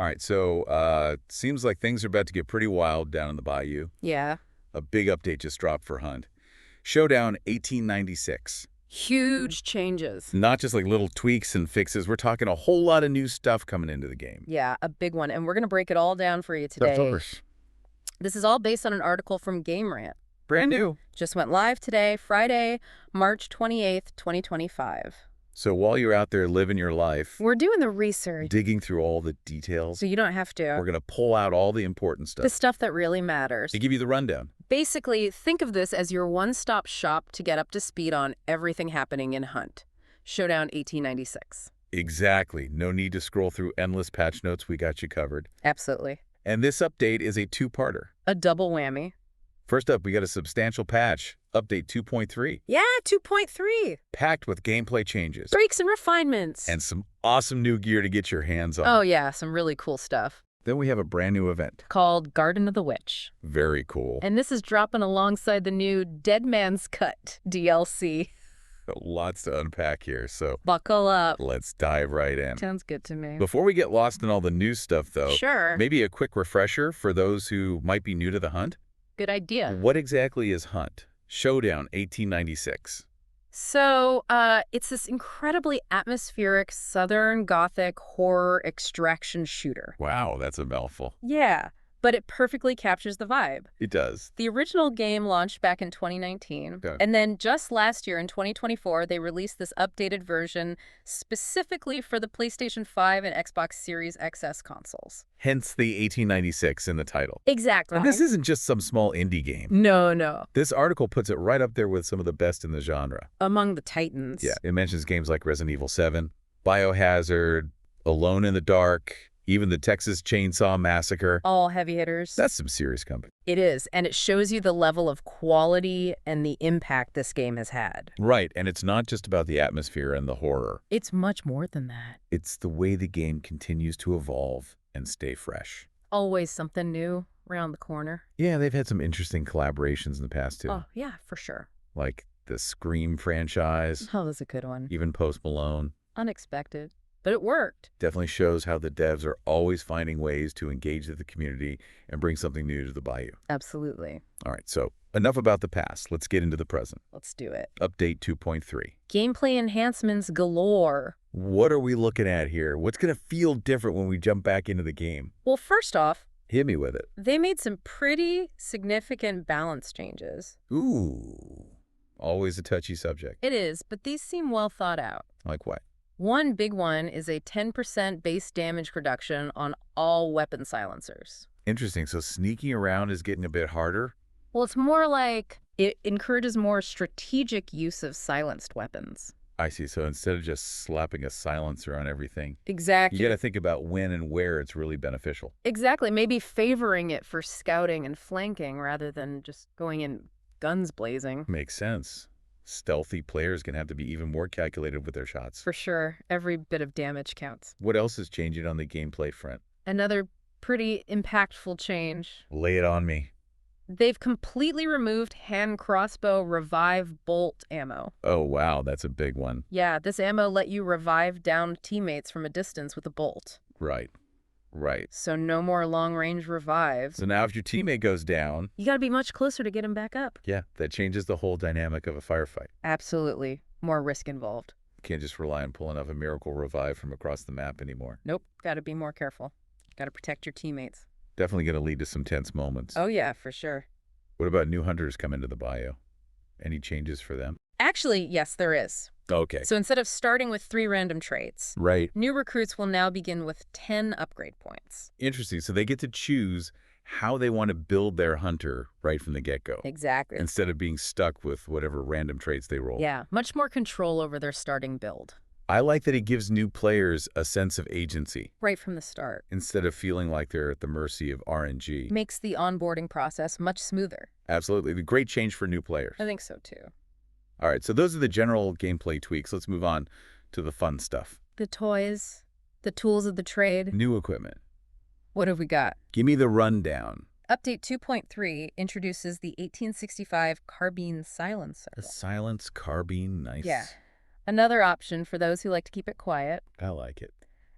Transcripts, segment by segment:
All right, so seems like things are about to get pretty wild down in the Bayou. Yeah. A big update just dropped for Hunt. Showdown 1896. Huge changes. Not just like little tweaks and fixes. We're talking a whole lot of new stuff coming into the game. Yeah, a big one. And we're going to break it all down for you today. Of course. This is all based on an article from Game Rant. Brand new. Just went live today, Friday, March 28th, 2025. So while you're out there living your life, We're doing the research, digging through all the details, so you don't have to. we're going to pull out all the important stuff The stuff that really matters. to give you the rundown. Basically, think of this as your one-stop shop to get up to speed on everything happening in Hunt. Showdown 1896. Exactly. No need to scroll through endless patch notes. We got you covered. Absolutely. And this update is a two-parter. A double whammy. First up, we got a substantial patch, Update 2.3, Yeah, 2.3. packed with gameplay changes Breaks and refinements. and some awesome new gear to get your hands on. Oh yeah, some really cool stuff. Then we have a brand new event. Called Garden of the Witch. Very cool. And this is dropping alongside the new Dead Man's Cut DLC. Lots to unpack here, so Buckle up. let's dive right in. Sounds good to me. Before we get lost in all the new stuff, though, Sure. maybe a quick refresher for those who might be new to the Hunt. Good idea. What exactly is Hunt? Showdown 1896. So, it's this incredibly atmospheric Southern Gothic horror extraction shooter. Wow, that's a mouthful. Yeah, but it perfectly captures the vibe. It does. The original game launched back in 2019, Okay. and then just last year in 2024, they released this updated version specifically for the PlayStation 5 and Xbox Series XS consoles. Hence the 1896 in the title. Exactly. And this isn't just some small indie game. No. This article puts it right up there with some of the best in the genre. Among the titans. Yeah, it mentions games like Resident Evil 7, Biohazard, Alone in the Dark, even the Texas Chainsaw Massacre. All heavy hitters. That's some serious company. It is, and it shows you the level of quality and the impact this game has had. Right, and it's not just about the atmosphere and the horror. It's much more than that. It's the way the game continues to evolve and stay fresh. Always something new around the corner. Yeah, they've had some interesting collaborations in the past, too. Oh, yeah, for sure. Like the Scream franchise, Oh, that's a good one. even Post Malone. Unexpected, but it worked. Definitely shows how the devs are always finding ways to engage with the community and bring something new to the Bayou. Absolutely. All right, so enough about the past. Let's get into the present. Let's do it. Update 2.3. Gameplay enhancements galore. What are we looking at here? What's going to feel different when we jump back into the game? Well, first off, Hit me with it. they made some pretty significant balance changes. Ooh, always a touchy subject. It is, but these seem well thought out. Like what? One big one is a 10% base damage reduction on all weapon silencers. Interesting. So sneaking around is getting a bit harder? Well, it's more like it encourages more strategic use of silenced weapons. I see. So instead of just slapping a silencer on everything, Exactly. you got to think about when and where it's really beneficial. Exactly. Maybe favoring it for scouting and flanking rather than just going in guns blazing. Makes sense. Stealthy players can have to be even more calculated with their shots. For sure. Every bit of damage counts. What else is changing on the gameplay front? Another pretty impactful change. Lay it on me. They've completely removed hand crossbow revive bolt ammo. Oh, wow. That's a big one. Yeah, this ammo let you revive downed teammates from a distance with a bolt. Right. Right. So no more long-range revives. So now if your teammate goes down, You gotta be much closer to get him back up. yeah, that changes the whole dynamic of a firefight. Absolutely. More risk involved. Can't just rely on pulling off a miracle revive from across the map anymore. Nope. Gotta be more careful. Gotta protect your teammates. Definitely going to lead to some tense moments. Oh yeah, for sure. What about new hunters coming to the Bayou? Any changes for them? Actually, yes, there is. Okay. So instead of starting with 3 random traits, Right. new recruits will now begin with 10 upgrade points. Interesting. So they get to choose how they want to build their hunter right from the get-go, Exactly. instead of being stuck with whatever random traits they roll. Yeah, much more control over their starting build. I like that it gives new players a sense of agency Right from the start. instead of feeling like they're at the mercy of RNG. Makes the onboarding process much smoother. Absolutely. The great change for new players. I think so too. All right, so those are the general gameplay tweaks. Let's move on to the fun stuff. The toys, the tools of the trade. New equipment. What have we got? Give me the rundown. Update 2.3 introduces the 1865 carbine silencer. A silence carbine, nice. Yeah. Another option for those who like to keep it quiet. I like it.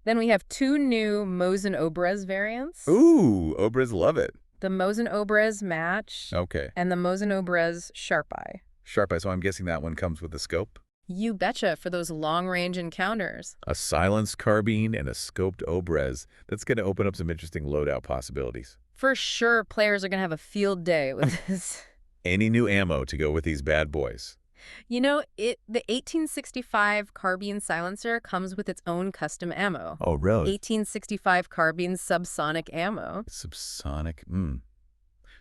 Then we have 2 new Mosin Obrez variants. Ooh, Obras love it. The Mosin Obrez Match Okay. and the Mosin Obrez Sharp Eye. Sharp Eye, so I'm guessing that one comes with a scope? You betcha, for those long-range encounters. A silenced carbine and a scoped Obrez. That's going to open up some interesting loadout possibilities. For sure, players are going to have a field day with this. Any new ammo to go with these bad boys? You know, the 1865 carbine silencer comes with its own custom ammo. Oh, really? 1865 carbine subsonic ammo. Subsonic.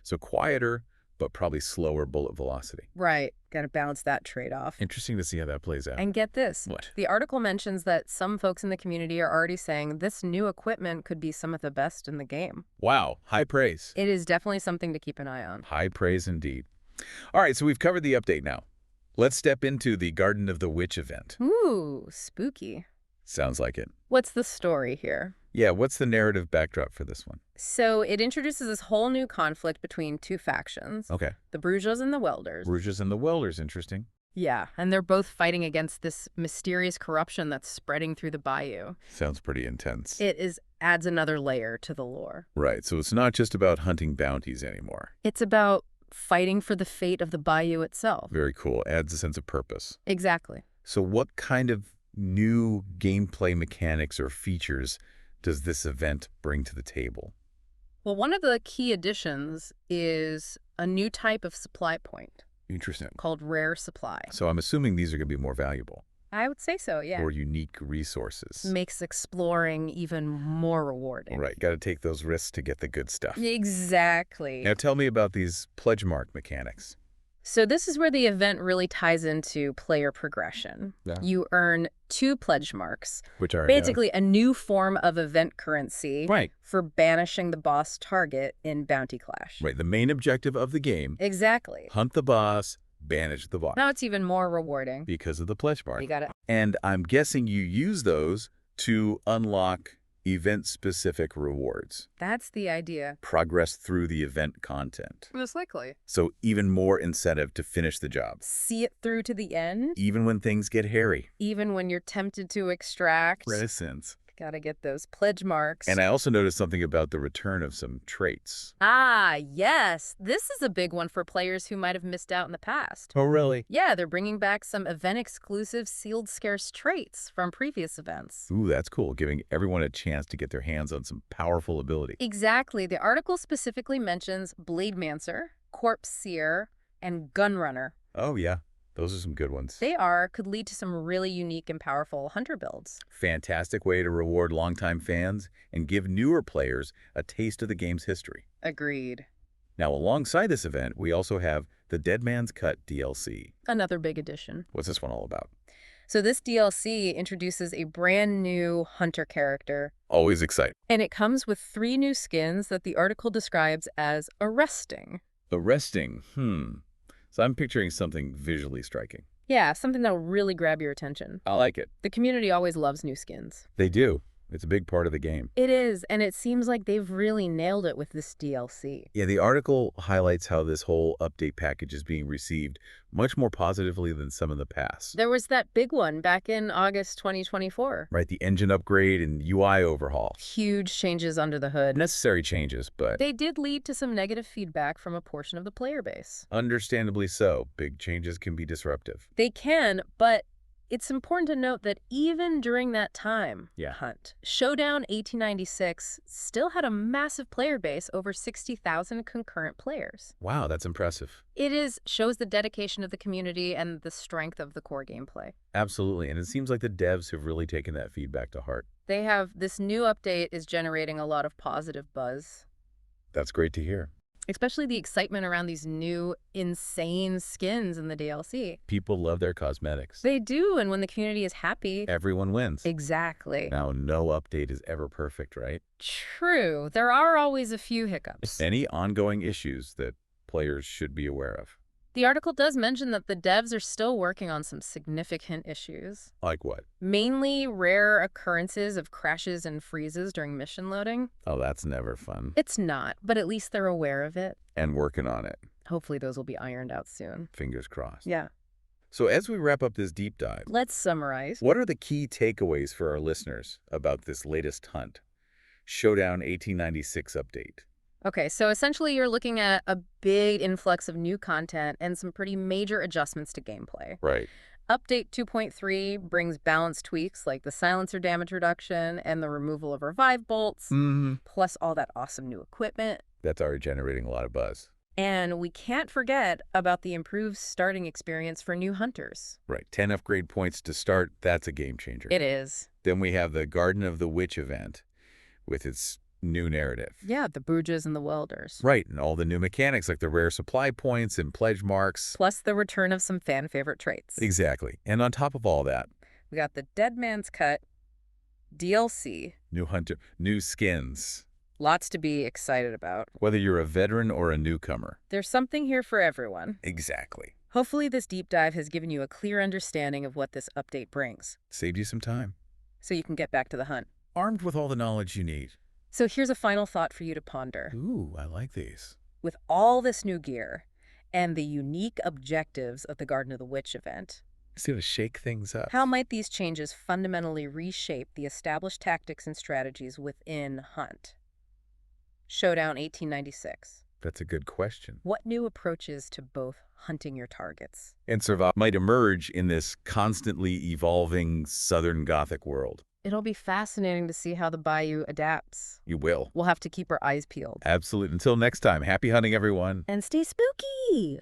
So quieter, but probably slower bullet velocity. Right. Got to balance that trade-off. Interesting to see how that plays out. And get this. What? The article mentions that some folks in the community are already saying this new equipment could be some of the best in the game. Wow. High praise. It is definitely something to keep an eye on. High praise indeed. All right, so we've covered the update now. Let's step into the Garden of the Witch event. Ooh, spooky. Sounds like it. What's the story here? Yeah, what's the narrative backdrop for this one? So it introduces this whole new conflict between 2 factions. Okay. The Brujas and the Welders. Brujas and the Welders, interesting. Yeah, and they're both fighting against this mysterious corruption that's spreading through the Bayou. Sounds pretty intense. It adds another layer to the lore. Right, so it's not just about hunting bounties anymore. It's about fighting for the fate of the Bayou itself. Very cool. Adds a sense of purpose. Exactly. So what kind of new gameplay mechanics or features does this event bring to the table? Well, one of the key additions is a new type of supply point Interesting. called rare supply. So I'm assuming these are going to be more valuable. I would say so, yeah. Or unique resources. Makes exploring even more rewarding. Right, got to take those risks to get the good stuff. Exactly. Now tell me about these pledge mark mechanics. So this is where the event really ties into player progression. Yeah. You earn 2 pledge marks, Which are basically a new form of event currency Right. for banishing the boss target in Bounty Clash. Right, the main objective of the game, Exactly. hunt the boss, banish the boss. Now it's even more rewarding. Because of the pledge mark. You got it. And I'm guessing you use those to unlock event-specific rewards. That's the idea. Progress through the event content. Most likely. So even more incentive to finish the job. See it through to the end, Even when things get hairy. even when you're tempted to extract. Reticence. Gotta get those pledge marks. And I also noticed something about the return of some traits. Ah, yes. This is a big one for players who might have missed out in the past. Oh, really? Yeah, they're bringing back some event-exclusive sealed scarce traits from previous events. Ooh, that's cool. Giving everyone a chance to get their hands on some powerful ability. Exactly. The article specifically mentions Blademancer, Corpse Seer, and Gunrunner. Oh, yeah. Those are some good ones. Could lead to some really unique and powerful hunter builds. Fantastic way to reward longtime fans and give newer players a taste of the game's history. Agreed. Now, alongside this event, we also have the Dead Man's Cut DLC. Another big addition. What's this one all about? So this DLC introduces a brand new hunter character, Always exciting. and it comes with 3 new skins that the article describes as arresting. Arresting. So I'm picturing something visually striking. Yeah, something that'll really grab your attention. I like it. The community always loves new skins. They do. It's a big part of the game. It is, and it seems like they've really nailed it with this DLC. Yeah, the article highlights how this whole update package is being received much more positively than some in the past. There was that big one back in August 2024. Right, the engine upgrade and UI overhaul. Huge changes under the hood. Necessary changes, but They did lead to some negative feedback from a portion of the player base. understandably so. Big changes can be disruptive. They can, but it's important to note that even during that time, hunt, Showdown 1896 still had a massive player base, over 60,000 concurrent players. Wow, that's impressive. Shows the dedication of the community and the strength of the core gameplay. Absolutely, and it seems like the devs have really taken that feedback to heart. This new update is generating a lot of positive buzz. That's great to hear. Especially the excitement around these new, insane skins in the DLC. People love their cosmetics. They do, and when the community is happy... Everyone wins. Exactly. Now, no update is ever perfect, right? True. There are always a few hiccups. Any ongoing issues that players should be aware of? The article does mention that the devs are still working on some significant issues. Like what? Mainly rare occurrences of crashes and freezes during mission loading. Oh, that's never fun. It's not, but at least they're aware of it. And working on it. Hopefully those will be ironed out soon. Fingers crossed. Yeah. So as we wrap up this deep dive, Let's summarize. what are the key takeaways for our listeners about this latest hunt? Showdown 1896 update. Okay, so essentially you're looking at a big influx of new content and some pretty major adjustments to gameplay. Right. Update 2.3 brings balance tweaks like the silencer damage reduction and the removal of revive bolts, plus all that awesome new equipment. That's already generating a lot of buzz. And we can't forget about the improved starting experience for new hunters. Right. 10 upgrade points to start. That's a game changer. It is. Then we have the Garden of the Witch event with its new narrative. Yeah, the Bruges and the Welders. Right, and all the new mechanics like the rare supply points and pledge marks. Plus the return of some fan favorite traits. Exactly. And on top of all that, we got the Dead Man's Cut, DLC. New hunter, new skins. Lots to be excited about. Whether you're a veteran or a newcomer. There's something here for everyone. Exactly. Hopefully this deep dive has given you a clear understanding of what this update brings. Saved you some time. So you can get back to the hunt. Armed with all the knowledge you need. So here's a final thought for you to ponder. Ooh, I like these. With all this new gear and the unique objectives of the Garden of the Witch event, It's going to shake things up. how might these changes fundamentally reshape the established tactics and strategies within Hunt? Showdown 1896. That's a good question. What new approaches to both hunting your targets And survive might emerge in this constantly evolving Southern Gothic world. It'll be fascinating to see how the Bayou adapts. You will. We'll have to keep our eyes peeled. Absolutely. Until next time, happy hunting, everyone. And stay spooky!